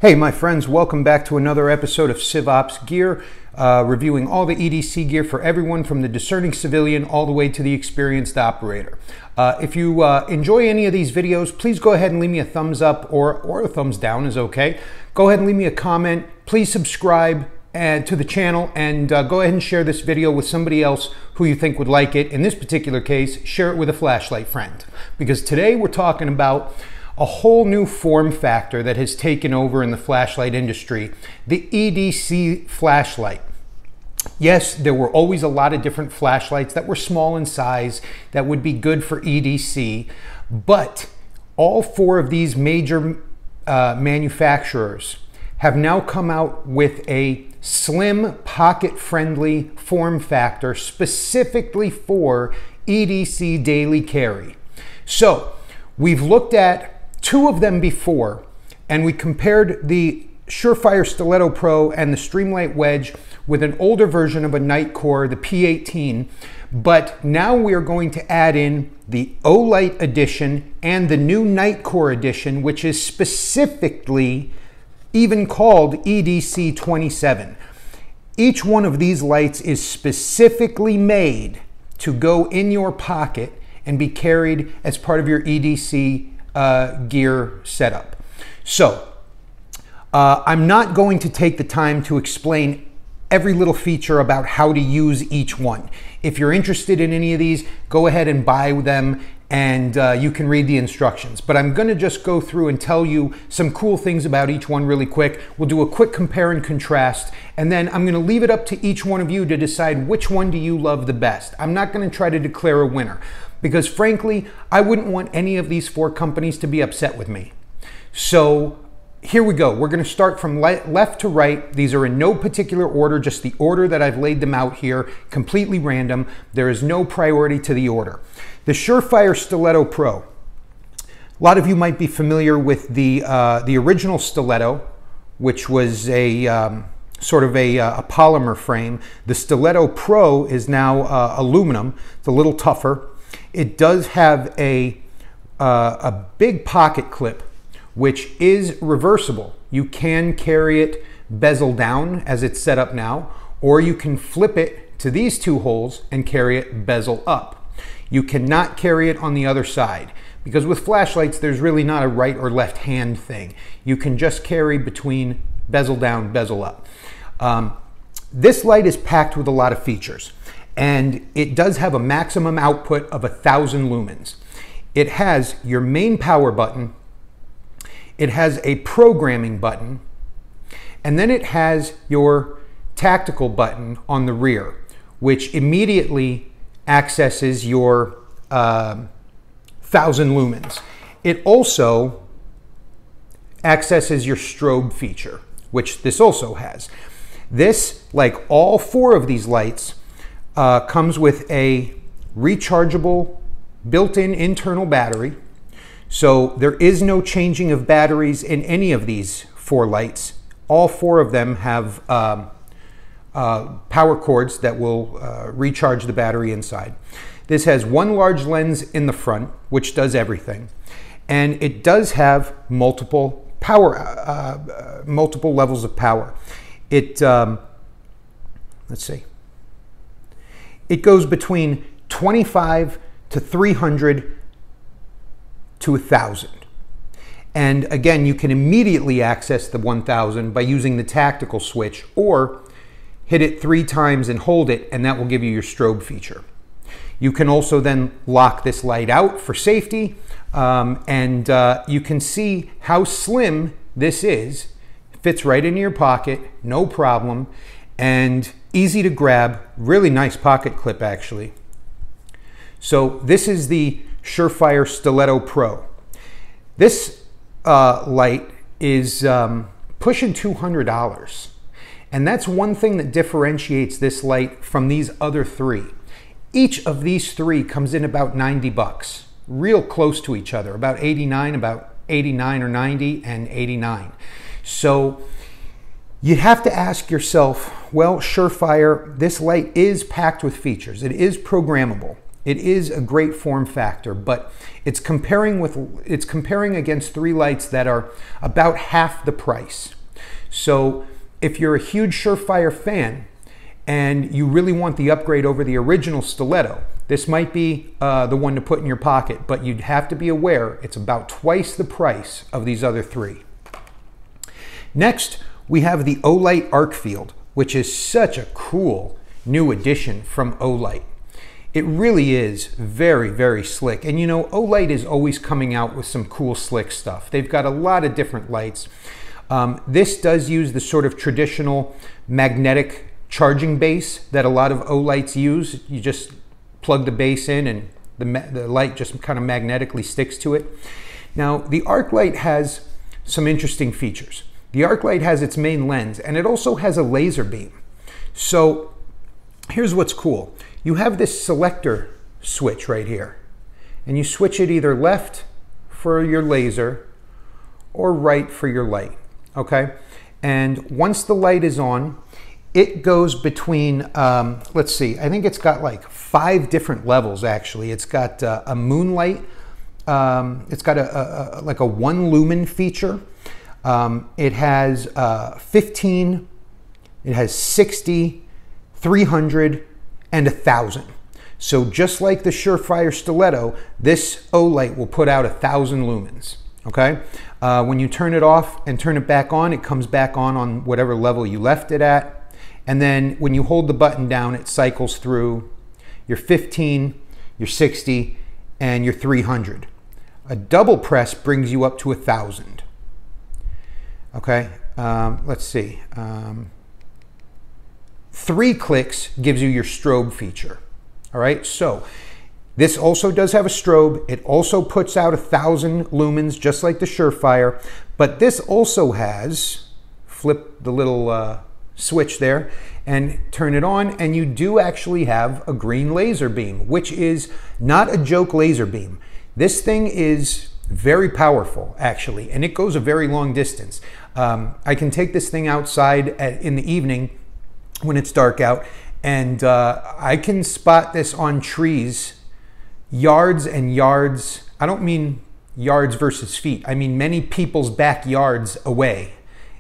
Hey my friends, welcome back to another episode of CivOps Gear, reviewing all the EDC gear for everyone from the discerning civilian all the way to the experienced operator. If you enjoy any of these videos, please go ahead and leave me a thumbs up or a thumbs down is okay. Go ahead and leave me a comment. Please subscribe to the channel and go ahead and share this video with somebody else who you think would like it. In this particular case, share it with a flashlight friend, because today we're talking about a whole new form factor that has taken over in the flashlight industry, the EDC flashlight. Yes, there were always a lot of different flashlights that were small in size that would be good for EDC, but all four of these major manufacturers have now come out with a slim, pocket-friendly form factor specifically for EDC daily carry. So we've looked at two of them before, and we compared the Surefire Stiletto Pro and the Streamlight Wedge with an older version of a Nitecore, the P18, but now we are going to add in the Olight edition and the new Nitecore edition, which is specifically even called EDC27. Each one of these lights is specifically made to go in your pocket and be carried as part of your EDC gear setup. So I'm not going to take the time to explain every little feature about how to use each one. If you're interested in any of these, go ahead and buy them and you can read the instructions. But I'm going to just go through and tell you some cool things about each one really quick. We'll do a quick compare and contrast, and then I'm going to leave it up to each one of you to decide which one do you love the best. I'm not going to try to declare a winner, because frankly, I wouldn't want any of these four companies to be upset with me. So here we go. We're going to start from left to right. These are in no particular order, just the order that I've laid them out here, completely random. There is no priority to the order. The Surefire Stiletto Pro. A lot of you might be familiar with the original Stiletto, which was a sort of a polymer frame. The Stiletto Pro is now aluminum. It's a little tougher. It does have a big pocket clip, which is reversible. You can carry it bezel down as it's set up now, or you can flip it to these two holes and carry it bezel up. You cannot carry it on the other side, because with flashlights, there's really not a right or left hand thing. You can just carry between bezel down, bezel up. This light is packed with a lot of features, and it does have a maximum output of 1,000 lumens. It has your main power button, it has a programming button, and then it has your tactical button on the rear, which immediately accesses your 1,000 lumens. It also accesses your strobe feature, which this also has. This, like all four of these lights, comes with a rechargeable built-in internal battery. So there is no changing of batteries in any of these four lights. All four of them have power cords that will recharge the battery inside. This has one large lens in the front, which does everything. And it does have multiple levels of power. It, let's see. It goes between 25 to 300 to 1,000. And again, you can immediately access the 1,000 by using the tactical switch, or hit it 3 times and hold it, and that will give you your strobe feature. You can also then lock this light out for safety, and you can see how slim this is. It fits right into your pocket, no problem, and easy to grab. Really nice pocket clip, actually. So this is the Surefire Stiletto Pro. This light is pushing $200. And that's one thing that differentiates this light from these other three. Each of these three comes in about 90 bucks, real close to each other, about 89 or 90 and 89. So you have to ask yourself, well, Surefire, this light is packed with features. It is programmable. It is a great form factor, but it's comparing against three lights that are about half the price. So if you're a huge Surefire fan and you really want the upgrade over the original Stiletto, this might be the one to put in your pocket, but you'd have to be aware it's about twice the price of these other three. Next, we have the Olight Arkfeld, which is such a cool new addition from Olight. It really is very, very slick. And you know, Olight is always coming out with some cool, slick stuff. They've got a lot of different lights. This does use the sort of traditional magnetic charging base that a lot of Olights use. You just plug the base in and the light just kind of magnetically sticks to it. Now, the ArcLight has some interesting features. The ArcLight has its main lens, and it also has a laser beam. So here's what's cool. You have this selector switch right here, and you switch it either left for your laser or right for your light, okay? And once the light is on, it goes between, let's see, I think it's got like 5 different levels actually. It's got a moonlight, it's got like a 1 lumen feature. It has 15, it has 60, 300, and 1,000. So just like the Surefire Stiletto, this Olight will put out 1,000 lumens, okay? When you turn it off and turn it back on, it comes back on whatever level you left it at. And then when you hold the button down, it cycles through your 15, your 60, and your 300. A double press brings you up to 1,000. Okay, let's see. 3 clicks gives you your strobe feature. All right, so this also does have a strobe. It also puts out 1,000 lumens, just like the Surefire, but this also has, flip the little switch there and turn it on, and you do actually have a green laser beam, which is not a joke laser beam. This thing is very powerful actually, and it goes a very long distance. I can take this thing outside in the evening when it's dark out, and I can spot this on trees yards and yards. I don't mean yards versus feet, I mean many people's backyards away.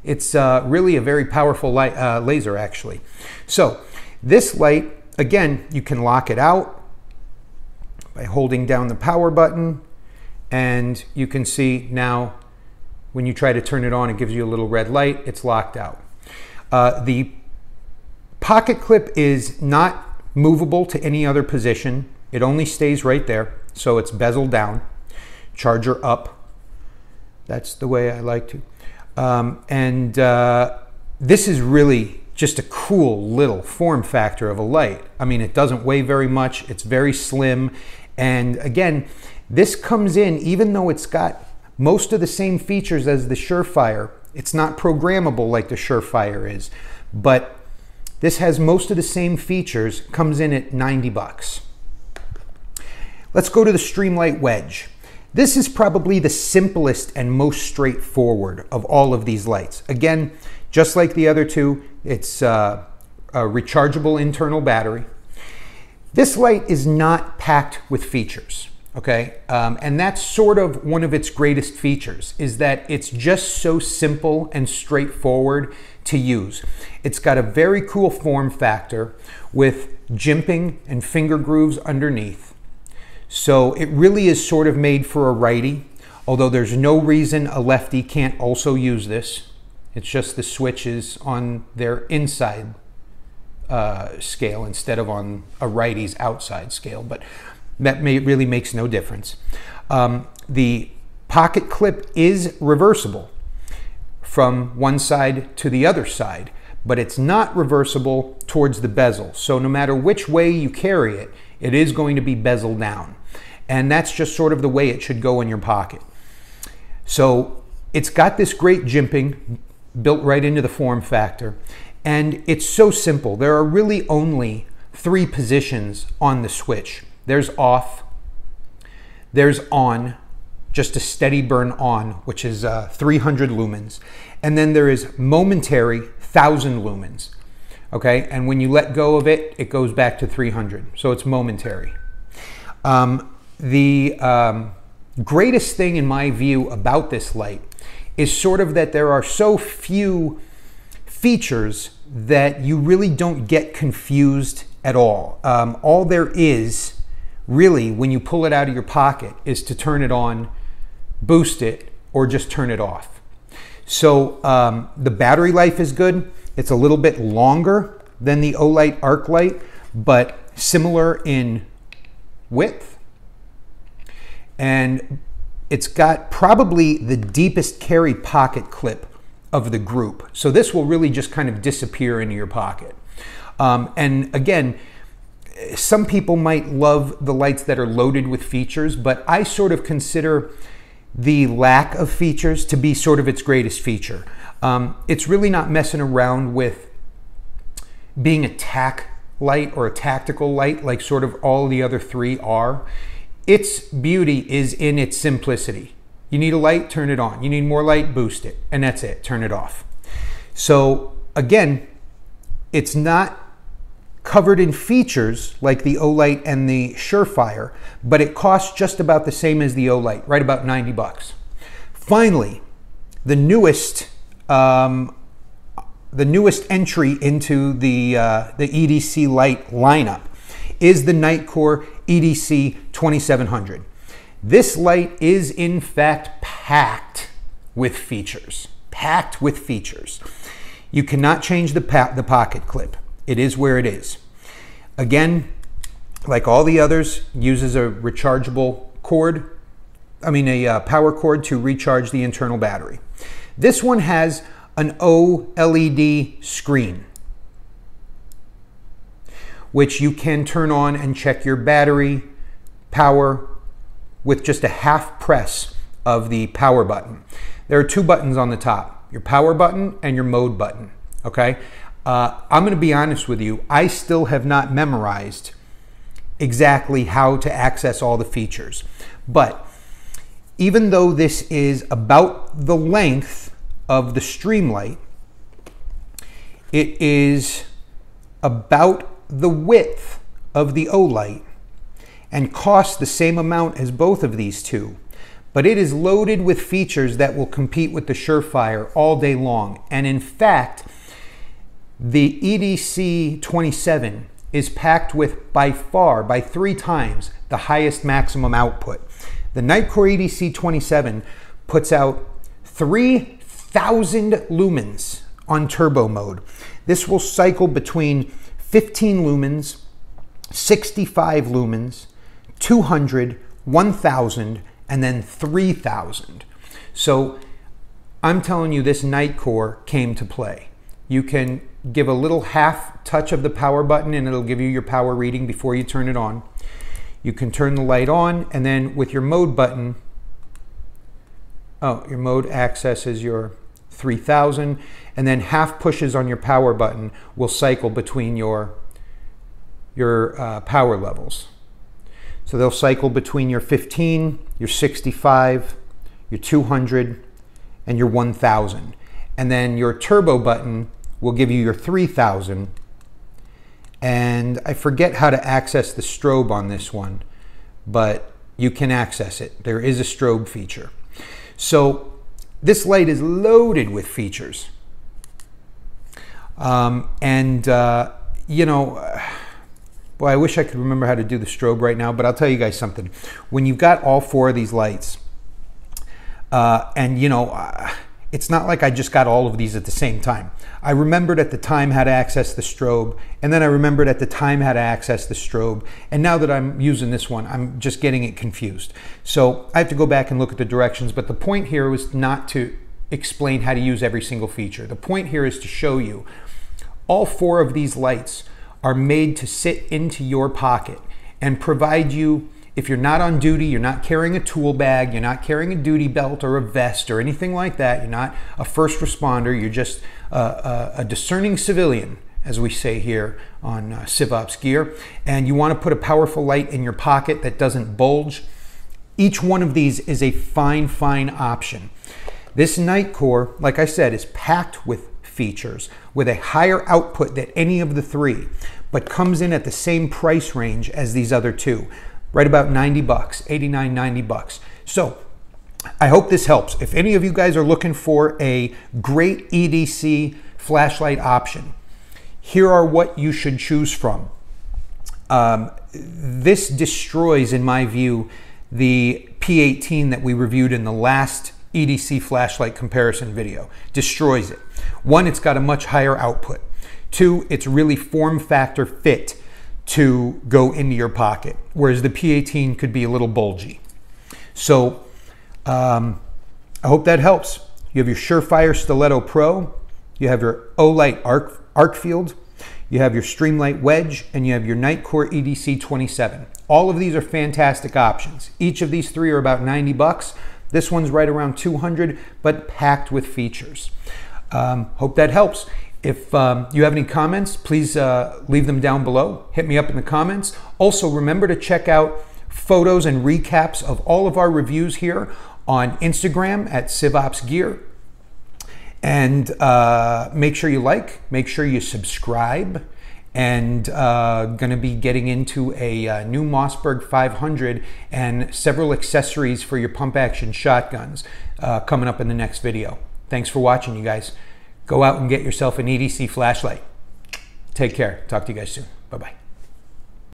It's really a very powerful light, laser actually. So this light, again, you can lock it out by holding down the power button, and you can see now when you try to turn it on, it gives you a little red light. It's locked out. The pocket clip is not movable to any other position. It only stays right there, so it's bezel down, charger up. That's the way I like to. This is really just a cool little form factor of a light. I mean, it doesn't weigh very much. It's very slim. And again, this comes in, even though it's got most of the same features as the Surefire. It's not programmable like the Surefire is, but this has most of the same features, comes in at 90 bucks. Let's go to the Streamlight Wedge. This is probably the simplest and most straightforward of all of these lights. Again, just like the other two, it's a rechargeable internal battery. This light is not packed with features, okay? And that's sort of one of its greatest features, is that it's just so simple and straightforward to use. It's got a very cool form factor with jimping and finger grooves underneath. So it really is sort of made for a righty, although there's no reason a lefty can't also use this. It's just the switch is on their inside scale instead of on a righty's outside scale, but that really makes no difference. The pocket clip is reversible from one side to the other side, but it's not reversible towards the bezel. So no matter which way you carry it, it is going to be bezel down. And that's just sort of the way it should go in your pocket. So it's got this great jimping built right into the form factor. And it's so simple. There are really only 3 positions on the switch. There's off, there's on, just a steady burn on, which is 300 lumens. And then there is momentary 1,000 lumens. Okay, and when you let go of it, it goes back to 300. So it's momentary. The greatest thing in my view about this light is sort of that there are so few features that you really don't get confused at all. All there is really when you pull it out of your pocket is to turn it on, boost it, or just turn it off. So the battery life is good. It's a little bit longer than the Olight ArcLight, but similar in width. And it's got probably the deepest carry pocket clip of the group. So this will really just kind of disappear into your pocket. And again, some people might love the lights that are loaded with features, but I sort of consider the lack of features to be sort of its greatest feature. It's really not messing around with being a tack light or a tactical light like sort of all the other three are. Its beauty is in its simplicity. You need a light, turn it on. You need more light, boost it, and that's it, turn it off. So again, it's not covered in features like the Olight and the Surefire, but it costs just about the same as the Olight, right about 90 bucks. Finally, the newest entry into the EDC light lineup is the Nitecore EDC2700. This light is in fact packed with features. Packed with features. You cannot change the pocket clip. It is where it is. Again, like all the others, uses a rechargeable cord, a power cord to recharge the internal battery. This one has an OLED screen, which you can turn on and check your battery power with just a half press of the power button. There are two buttons on the top, your power button and your mode button, okay? I'm gonna be honest with you, I still have not memorized exactly how to access all the features. But even though this is about the length of the Streamlight, it is about the width of the Olight and costs the same amount as both of these two. But it is loaded with features that will compete with the Surefire all day long. And in fact, the EDC27 is packed with, by far, by 3 times, the highest maximum output. The Nitecore EDC27 puts out 3,000 lumens on turbo mode. This will cycle between 15 lumens, 65 lumens, 200, 1,000, and then 3,000. So I'm telling you, this Nitecore came to play. You can give a little half touch of the power button and it'll give you your power reading before you turn it on. You can turn the light on, and then with your mode button, your mode accesses your 3,000, and then half pushes on your power button will cycle between your power levels. So they'll cycle between your 15, your 65, your 200, and your 1,000. And then your turbo button will give you your 3,000. And I forget how to access the strobe on this one, but you can access it. There is a strobe feature. So this light is loaded with features. You know, boy, I wish I could remember how to do the strobe right now, but I'll tell you guys something. When you've got all 4 of these lights, it's not like I just got all of these at the same time. I remembered at the time how to access the strobe, and then I remembered at the time how to access the strobe, and now that I'm using this one, I'm just getting it confused. So I have to go back and look at the directions, but the point here was not to explain how to use every single feature. The point here is to show you all 4 of these lights are made to sit into your pocket and provide you, if you're not on duty, you're not carrying a tool bag, you're not carrying a duty belt or a vest or anything like that, you're not a first responder, you're just a discerning civilian, as we say here on CivOps Gear, and you want to put a powerful light in your pocket that doesn't bulge, each one of these is a fine, fine option. This Nitecore, like I said, is packed with features with a higher output than any of the 3, but comes in at the same price range as these other 2. right about 90 bucks, 89, 90 bucks. So I hope this helps. If any of you guys are looking for a great EDC flashlight option, here are what you should choose from. This destroys, in my view, the P18 that we reviewed in the last EDC flashlight comparison video. Destroys it. One, it's got a much higher output. Two, it's really form factor fit to go into your pocket, whereas the P18 could be a little bulgy. So I hope that helps. You have your Surefire Stiletto Pro, you have your Olight Arkfeld, you have your Streamlight Wedge, and you have your Nitecore EDC27. All of these are fantastic options. Each of these three are about 90 bucks. This one's right around 200, but packed with features. Hope that helps. If you have any comments, please leave them down below. Hit me up in the comments. Also, remember to check out photos and recaps of all of our reviews here on Instagram at CivOps Gear. And make sure you like, make sure you subscribe, and going to be getting into a new Mossberg 500 and several accessories for your pump action shotguns coming up in the next video. Thanks for watching, you guys. Go out and get yourself an EDC flashlight. Take care. Talk to you guys soon. Bye-bye.